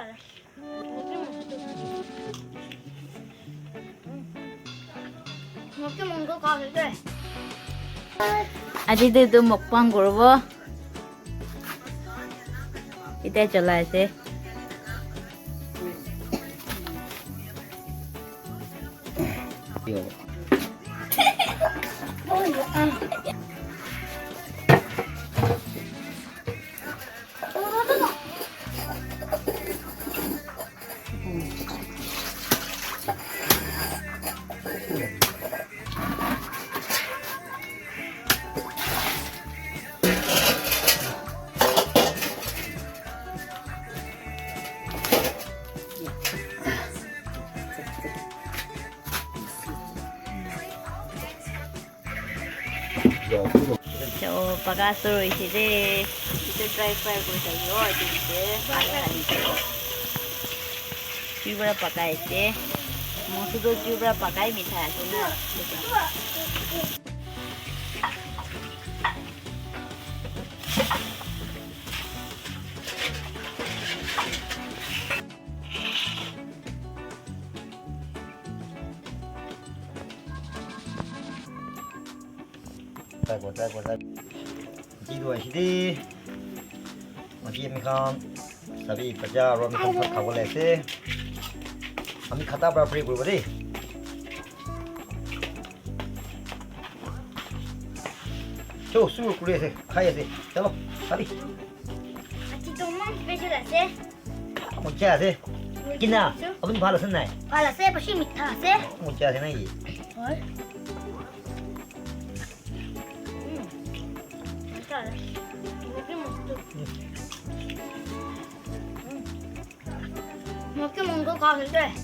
괜찮아. 이렇게 먹는 거 가는데. 아디들도 먹방 걸어. 이때 졸라야지. 저 바가스로 이제 드라이프하고 있어요. 이제 안에 아니고. 쭈브라 바가이지. 모두도 쭈브라 바가이 미타야구나.ได้จีด้วยสิดีมาจีมีคำสวัสดีพระเจ้าเรามีคำพักเขากันเลยสิอามีคาตาบราปรีบุบดิโชว์สู้กุเรสิใครสิเจ้าสวัสดี 같이 좀만 빼주라세. 뭔 째야 돼กินน่ะ어머니 바로 선나이 발라세 버시 미타세. 뭔 째야 되나 이 뭘? 괜찮아. 이렇게 먹도. 이렇게 먹는 거 가는데.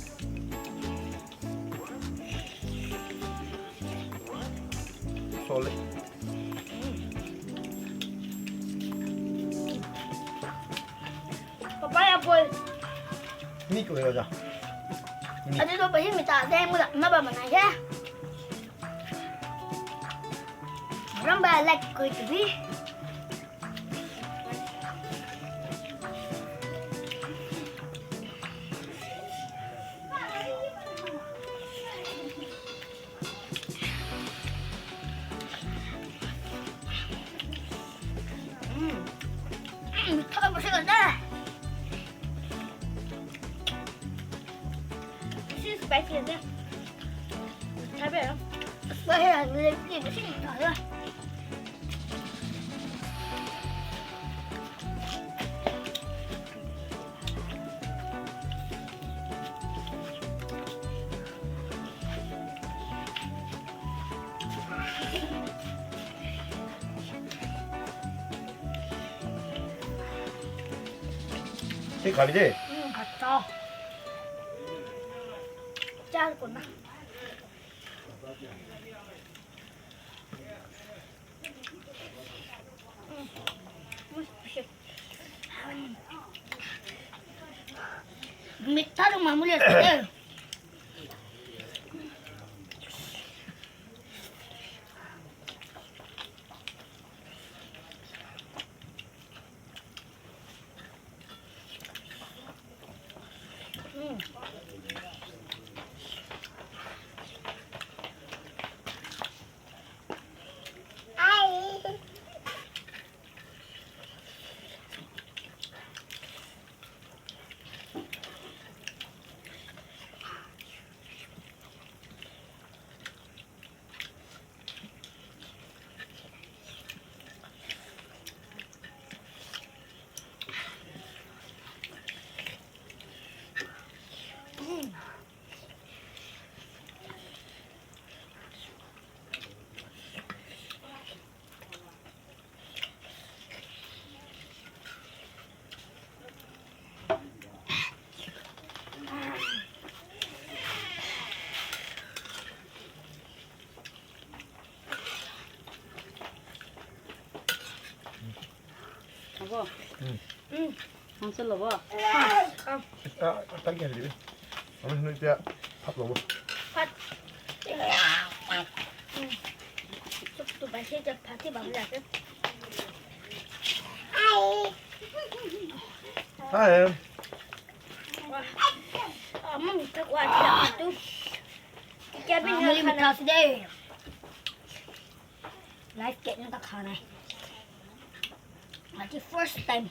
솔레 빠빠야 볼. 미끼 왜 가자 아직도 버시 미타세. 뭐다? 나봐 만나게. 그럼 봐 like 그 집이. 터보시겠네. 시 스파이시인데. 잘 배요. 뭐 해야 돼? 이게 신기하다. 제 갑이지 맞다. 짜구나. 미타로 마무리했어요. 여보. 응. 방슬 넣어. 딸기 한입 어머니 이제 밥 먹어 또 맛있게 파티 마무리하세요. 하이 Kamu minta kuat dapat tu. Kita Muli bin mita today. Life cake na takhanay. Ati first time.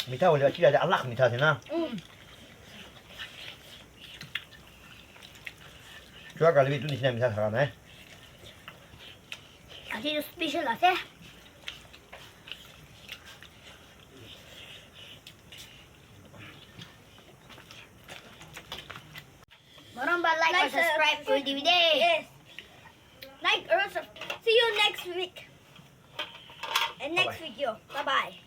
미타 원래 길에 알락 미타 되나? 좋아 갈비 뚜니 지나 미타 사가네. Ati tu special lah seh. Marang ba like or subscribe for DVD? Yes. Like or subscribe. See you next week. And next Bye-bye. video. Bye bye.